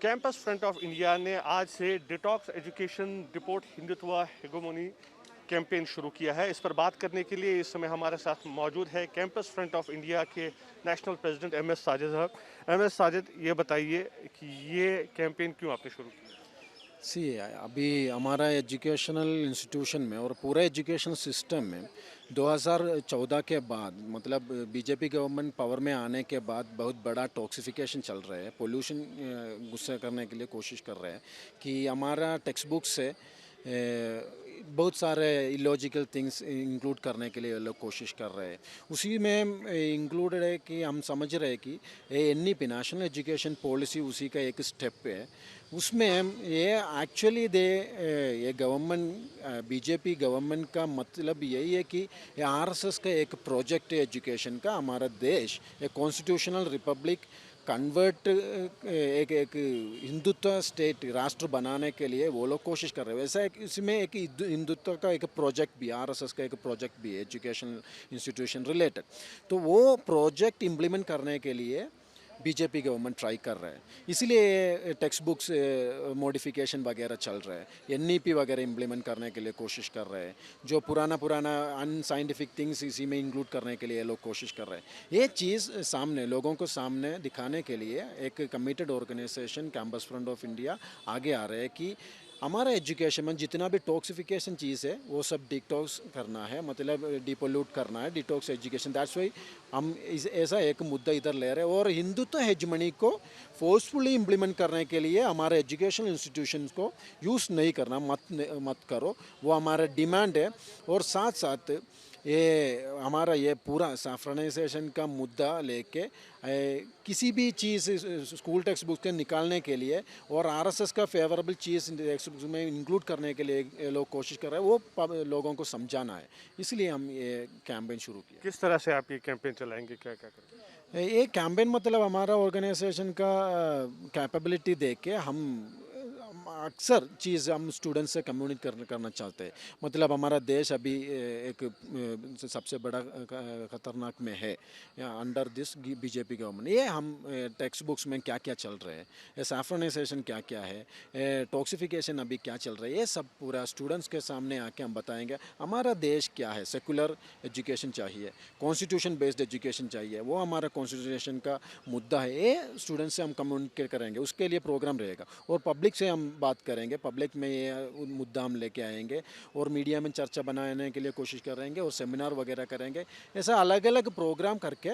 Campus front of India ने आज से detox education report Hindutva hegemony campaign शुरू किया है। इस पर बात करने के लिए इस समय हमारे साथ मौजूद है कैंपस फ्रंट ऑफ इंडिया के नेशनल प्रेसिडेंट एमएस साजिद साहब। एमएस साजिद, ये बताइए कि ये कैंपेन क्यों आपने शुरू किया? अभी हमारा एजुकेशनल इंस्टीट्यूशन में और पूरा एजुकेशन सिस्टम में 2014 के बाद मतलब बीजेपी गवर्नमेंट पावर में आने के बाद बहुत बड़ा टॉक्सिफिकेशन चल रहा है। पोल्यूशन गुस्सा करने के लिए कोशिश कर रहे हैं कि हमारा टेक्स्ट बुक से बहुत सारे इलॉजिकल थिंग्स इंक्लूड करने के लिए ये लोग कोशिश कर रहे हैं। उसी में इंक्लूडेड है कि हम समझ रहे हैं कि एनईपी नेशनल एजुकेशन पॉलिसी उसी का एक स्टेप है। उसमें ये एक्चुअली ये गवर्नमेंट बीजेपी गवर्नमेंट का मतलब यही है कि ये आरएसएस का एक प्रोजेक्ट है एजुकेशन का। हमारा देश एक कॉन्स्टिट्यूशनल रिपब्लिक कन्वर्ट एक हिंदुत्व स्टेट राष्ट्र बनाने के लिए वो लोग कोशिश कर रहे हैं। वैसा एक इसमें एक हिंदुत्व का एक प्रोजेक्ट भी आरएसएस का एक प्रोजेक्ट भी है एजुकेशन इंस्टीट्यूशन रिलेटेड। तो वो प्रोजेक्ट इम्प्लीमेंट करने के लिए बीजेपी गवर्नमेंट ट्राई कर रहा है। इसीलिए टेक्स्ट बुक्स मॉडिफिकेशन वगैरह चल रहा है। एनईपी वगैरह इम्प्लीमेंट करने के लिए कोशिश कर रहे हैं। जो पुराना अनसाइंटिफिक थिंग्स इसी में इंक्लूड करने के लिए लोग कोशिश कर रहे हैं। ये चीज़ सामने लोगों को सामने दिखाने के लिए एक committed organisation campus front of India आगे आ रहे हैं कि हमारा एजुकेशन में जितना भी टॉक्सिफिकेशन चीज़ है वो सब डिटॉक्स करना है, मतलब डिपोल्यूट करना है, डिटॉक्स एजुकेशन। दैट्स वाई हम ऐसा एक मुद्दा इधर ले रहे हैं। और हिंदुत्व हेजमनी को फोर्सफुली इम्प्लीमेंट करने के लिए हमारे एजुकेशन इंस्टीट्यूशंस को यूज़ नहीं करना, मत करो, वो हमारा डिमांड है। और साथ साथ ये हमारा ये पूरा सैफ्रनाइजेशन का मुद्दा लेके किसी भी चीज़ स्कूल टेक्स्ट बुक के निकालने के लिए और आरएसएस का फेवरेबल चीज़ टेक्स्ट बुक में इंक्लूड करने के लिए लोग कोशिश कर रहे हैं, वो लोगों को समझाना है। इसलिए हम ये कैंपेन शुरू किया। किस तरह से आप ये कैंपेन चलाएंगे, क्या क्या करेंगे? ये कैंपेन मतलब हमारा ऑर्गेनाइजेशन का कैपेबिलिटी देख के हम अक्सर चीज़ हम स्टूडेंट्स से कम्युनिकेट करना चाहते हैं। मतलब हमारा देश अभी एक सबसे बड़ा खतरनाक में है अंडर दिस बीजेपी गवर्नमेंट। ये हम टेक्स्ट बुक्स में क्या क्या चल रहे हैं, सैफ्रनाइजेशन क्या क्या है, टॉक्सिफिकेशन अभी क्या चल रहा है, ये सब पूरा स्टूडेंट्स के सामने आके हम बताएंगे। हमारा देश क्या है, सेकुलर एजुकेशन चाहिए, कॉन्स्टिट्यूशन बेस्ड एजुकेशन चाहिए, वो हमारा कॉन्स्टिट्यूशन का मुद्दा है। ये स्टूडेंट्स से हम कम्युनिकेट करेंगे, उसके लिए प्रोग्राम रहेगा। और पब्लिक से हम बात करेंगे, पब्लिक में ये मुद्दा हम लेके आएंगे और मीडिया में चर्चा बनाने के लिए कोशिश करेंगे और सेमिनार वगैरह करेंगे। ऐसा अलग अलग प्रोग्राम करके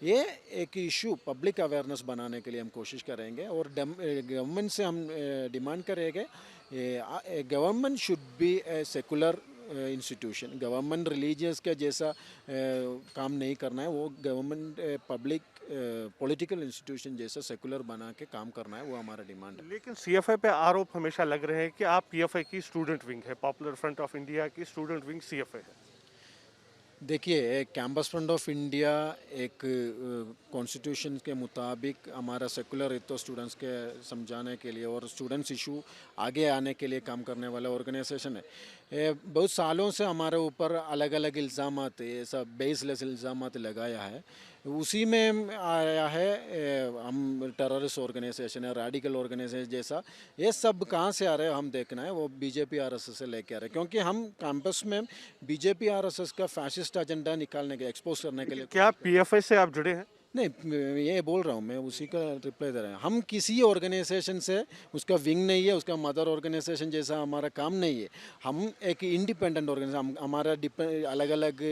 ये एक इशू पब्लिक अवेयरनेस बनाने के लिए हम कोशिश करेंगे। और गवर्नमेंट से हम डिमांड करेंगे government should be a secular institution. Government religious के जैसा काम नहीं करना है, वो गवर्नमेंट पब्लिक पॉलिटिकल इंस्टीट्यूशन जैसा सेकुलर बना के काम करना है, वो हमारा डिमांड है। लेकिन सीएफआई पे आरोप हमेशा लग रहे हैं कि आप पीएफआई की स्टूडेंट विंग है, पॉपुलर फ्रंट ऑफ इंडिया की स्टूडेंट विंग सीएफआई है। देखिए, कैंपस फ्रंट ऑफ इंडिया एक कॉन्स्टिट्यूशन के मुताबिक हमारा सेकुलर हितों स्टूडेंट्स के समझाने के लिए और स्टूडेंट्स इशू आगे आने के लिए काम करने वाला ऑर्गेनाइजेशन है। बहुत सालों से हमारे ऊपर अलग अलग इल्ज़ामात, ये सब बेसलेस इल्ज़ामात लगाया है। उसी में आया है हम टेररिस्ट ऑर्गेनाइजेशन है, रेडिकल ऑर्गेनाइजेशन जैसा। ये सब कहाँ से आ रहे हैं हम देखना है, वो बीजेपी आरएसएस से लेके आ रहे हैं। क्योंकि हम कैंपस में बीजेपी आरएसएस का फैसिस्ट एजेंडा निकालने के, एक्सपोज करने के लिए। क्या पीएफआई से आप जुड़े हैं? नहीं, ये बोल रहा हूँ मैं, उसी का रिप्लाई दे रहा हूँ। हम किसी ऑर्गेनाइजेशन से, उसका विंग नहीं है, उसका मदर ऑर्गेनाइजेशन जैसा हमारा काम नहीं है। हम एक इंडिपेंडेंट ऑर्गेनाइजेशन, हमारा अलग अलग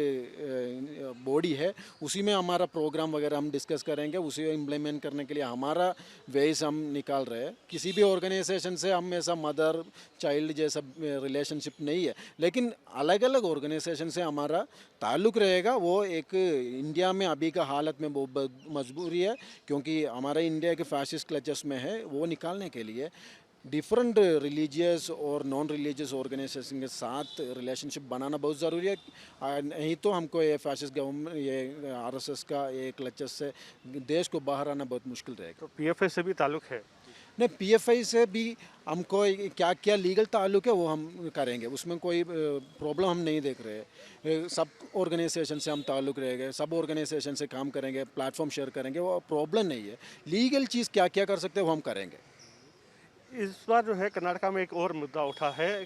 बॉडी है, उसी में हमारा प्रोग्राम वगैरह हम डिस्कस करेंगे, उसी को इम्प्लीमेंट करने के लिए हमारा वेज हम निकाल रहे हैं। किसी भी ऑर्गेनाइजेशन से हम ऐसा मदर चाइल्ड जैसा रिलेशनशिप नहीं है। लेकिन अलग अलग ऑर्गेनाइजेशन से हमारा ताल्लुक़ रहेगा। वो एक इंडिया में अभी का हालत में वो मजबूरी है, क्योंकि हमारा इंडिया के फैसिस्ट क्लचेस में है। वो निकालने के लिए डिफरेंट रिलीजियस और नॉन रिलीजियस ऑर्गेनाइजेशन के साथ रिलेशनशिप बनाना बहुत ज़रूरी है। नहीं तो हमको ये फैसिस्ट गवर्नमेंट, ये आरएसएस का ये क्लचेस से देश को बाहर आना बहुत मुश्किल रहेगा। तो पीएफआई से भी ताल्लुक है? नहीं, पीएफआई से भी हमको क्या क्या लीगल ताल्लुक है वो हम करेंगे, उसमें कोई प्रॉब्लम हम नहीं देख रहे। सब ऑर्गेनाइजेशन से हम ताल्लुक रहेंगे, सब ऑर्गेनाइजेशन से काम करेंगे, प्लेटफॉर्म शेयर करेंगे, वो प्रॉब्लम नहीं है। लीगल चीज़ क्या क्या कर सकते हैं वो हम करेंगे। इस बार जो है कर्नाटका में एक और मुद्दा उठा है।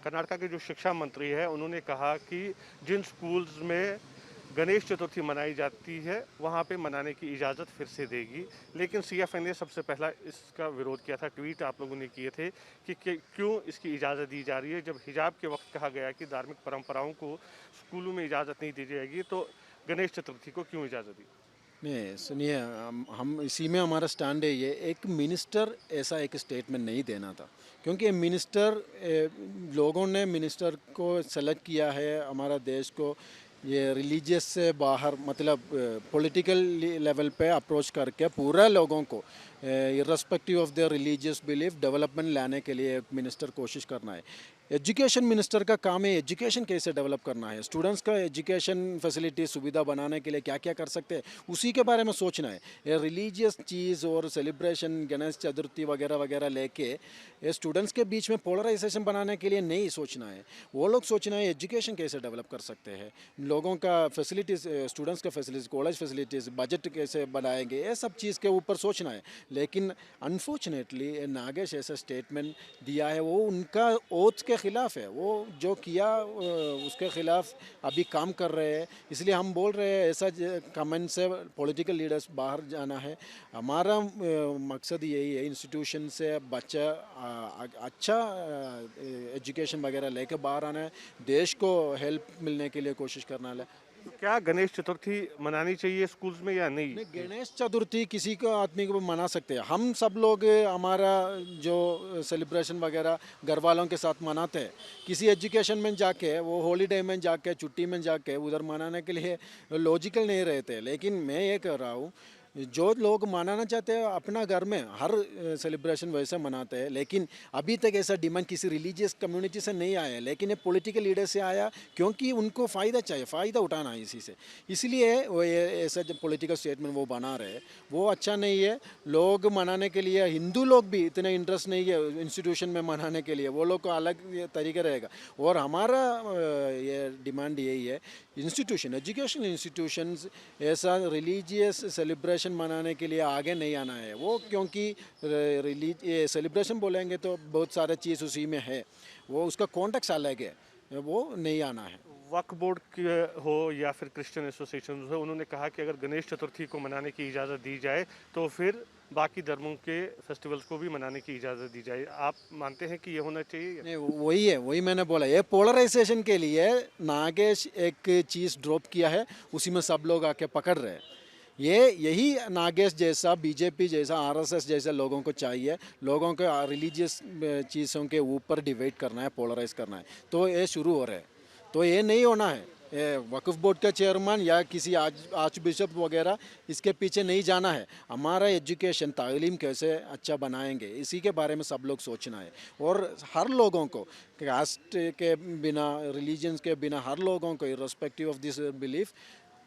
कर्नाटका के जो शिक्षा मंत्री है उन्होंने कहा कि जिन स्कूल्स में गणेश चतुर्थी मनाई जाती है वहाँ पे मनाने की इजाज़त फिर से देगी, लेकिन सीएफए ने सबसे पहला इसका विरोध किया था। ट्वीट आप लोगों ने किए थे कि क्यों इसकी इजाज़त दी जा रही है, जब हिजाब के वक्त कहा गया कि धार्मिक परंपराओं को स्कूलों में इजाज़त नहीं दी जाएगी, तो गणेश चतुर्थी को क्यों इजाज़त दी? नहीं सुनिए, हम इसी में हमारा स्टैंड है ये, एक मिनिस्टर ऐसा एक स्टेटमेंट नहीं देना था, क्योंकि मिनिस्टर लोगों ने मिनिस्टर को सेलेक्ट किया है हमारा देश को ये रिलीजियस से बाहर, मतलब पॉलिटिकल लेवल पे अप्रोच करके पूरा लोगों को irrespective of the religious belief development लाने के लिए एक मिनिस्टर कोशिश करना है। एजुकेशन मिनिस्टर का काम है एजुकेशन कैसे डेवलप करना है, स्टूडेंट्स का एजुकेशन फैसिलिटी सुविधा बनाने के लिए क्या क्या कर सकते हैं उसी के बारे में सोचना है। ये रिलीजियस चीज़ और सेलिब्रेशन गणेश चतुर्थी वगैरह वगैरह लेके ये स्टूडेंट्स के बीच में पोलराइजेशन बनाने के लिए नहीं सोचना है। वो लोग सोचना है एजुकेशन कैसे डेवलप कर सकते हैं, लोगों का फैसिलिटीज़, स्टूडेंट्स का फैसिलिटीज़, कॉलेज फैसिलिटीज़, बजट कैसे बनाएंगे, ये सब चीज़ के ऊपर सोचना है। लेकिन अनफॉर्चुनेटली नागेश ऐसा स्टेटमेंट दिया है, वो उनका ओथ के ख़िलाफ़ है, वो जो किया उसके ख़िलाफ़ अभी काम कर रहे हैं। इसलिए हम बोल रहे हैं ऐसा कमेंट से पॉलिटिकल लीडर्स बाहर जाना है। हमारा मकसद यही है इंस्टीट्यूशन से बच्चा अच्छा एजुकेशन वगैरह लेके बाहर आना है, देश को हेल्प मिलने के लिए कोशिश करना है। तो क्या गणेश चतुर्थी मनानी चाहिए स्कूल्स में या नहीं? नहीं, गणेश चतुर्थी किसी को आदमी को मना सकते हैं, हम सब लोग हमारा जो सेलिब्रेशन वगैरह घर वालों के साथ मनाते हैं। किसी एजुकेशन में जाके, वो हॉलीडे में जाके, छुट्टी में जाके उधर मनाने के लिए लॉजिकल नहीं रहते। लेकिन मैं ये कह रहा हूँ, जो लोग मनाना चाहते हैं अपना घर में हर सेलिब्रेशन वैसे मनाते हैं, लेकिन अभी तक ऐसा डिमांड किसी रिलीजियस कम्युनिटी से नहीं आया है, लेकिन ये पॉलिटिकल लीडर से आया, क्योंकि उनको फ़ायदा चाहिए, फ़ायदा उठाना है इसी से। इसलिए वो ये ऐसा जो पॉलिटिकल स्टेटमेंट वो बना रहे, वो अच्छा नहीं है। लोग मनाने के लिए, हिंदू लोग भी इतने इंटरेस्ट नहीं है इंस्टीट्यूशन में मनाने के लिए, वो लोग को अलग तरीका रहेगा। और हमारा ये डिमांड यही है, इंस्टीट्यूशन, एजुकेशनल इंस्टीट्यूशंस ऐसा रिलीजियस सेलिब्रेशन मनाने के लिए आगे नहीं आना है। वो क्योंकि ये सेलिब्रेशन बोलेंगे तो बहुत सारे चीज़ उसी में है, वो उसका कॉन्टेक्स्ट अलग है, वो नहीं आना है। वक्फ बोर्ड के हो या फिर क्रिश्चियन एसोसिएशन हो, उन्होंने कहा कि अगर गणेश चतुर्थी को मनाने की इजाज़त दी जाए तो फिर बाकी धर्मों के फेस्टिवल्स को भी मनाने की इजाज़त दी जाए। आप मानते हैं कि ये होना चाहिए? नहीं, वही है, वही मैंने बोला, ये पोलराइजेशन के लिए नागेश एक चीज़ ड्रॉप किया है, उसी में सब लोग आके पकड़ रहे हैं। यही नागेश जैसा, बीजेपी जैसा, आरएसएस जैसे लोगों को चाहिए, लोगों को रिलीजियस चीज़ों के ऊपर डिबेट करना है, पोलराइज करना है, तो ये शुरू हो रहा है। तो ये नहीं होना है। ये वक्फ बोर्ड का चेयरमैन या किसी आर्च बिशप वगैरह इसके पीछे नहीं जाना है। हमारा एजुकेशन, तालीम कैसे अच्छा बनाएंगे, इसी के बारे में सब लोग सोचना है। और हर लोगों को, कास्ट के बिना, रिलीजन्स के बिना, हर लोगों को इर्रेस्पेक्टिव ऑफ दिस बिलीफ,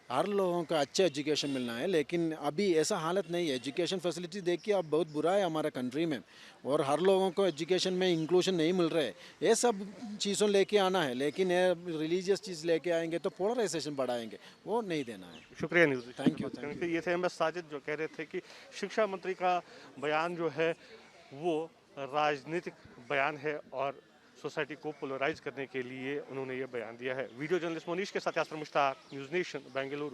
हर लोगों को अच्छा एजुकेशन मिलना है। लेकिन अभी ऐसा हालत नहीं है, एजुकेशन फैसिलिटी देखिए अब बहुत बुरा है हमारा कंट्री में, और हर लोगों को एजुकेशन में इंक्लूजन नहीं मिल रहा है। ये सब चीज़ों लेके आना है, लेकिन ये रिलीजियस चीज़ लेके आएंगे तो पोलराइजेशन बढ़ाएंगे, वो नहीं देना है। शुक्रिया news. Thank you, thank you. ये थे एम एस साजिद जो कह रहे थे कि शिक्षा मंत्री का बयान जो है वो राजनीतिक बयान है और सोसाइटी को पोलराइज करने के लिए उन्होंने ये बयान दिया है। वीडियो जर्नलिस्ट मोनीश के साथ यासर मुश्ताक, न्यूज़ नेशन, बेंगलुरु।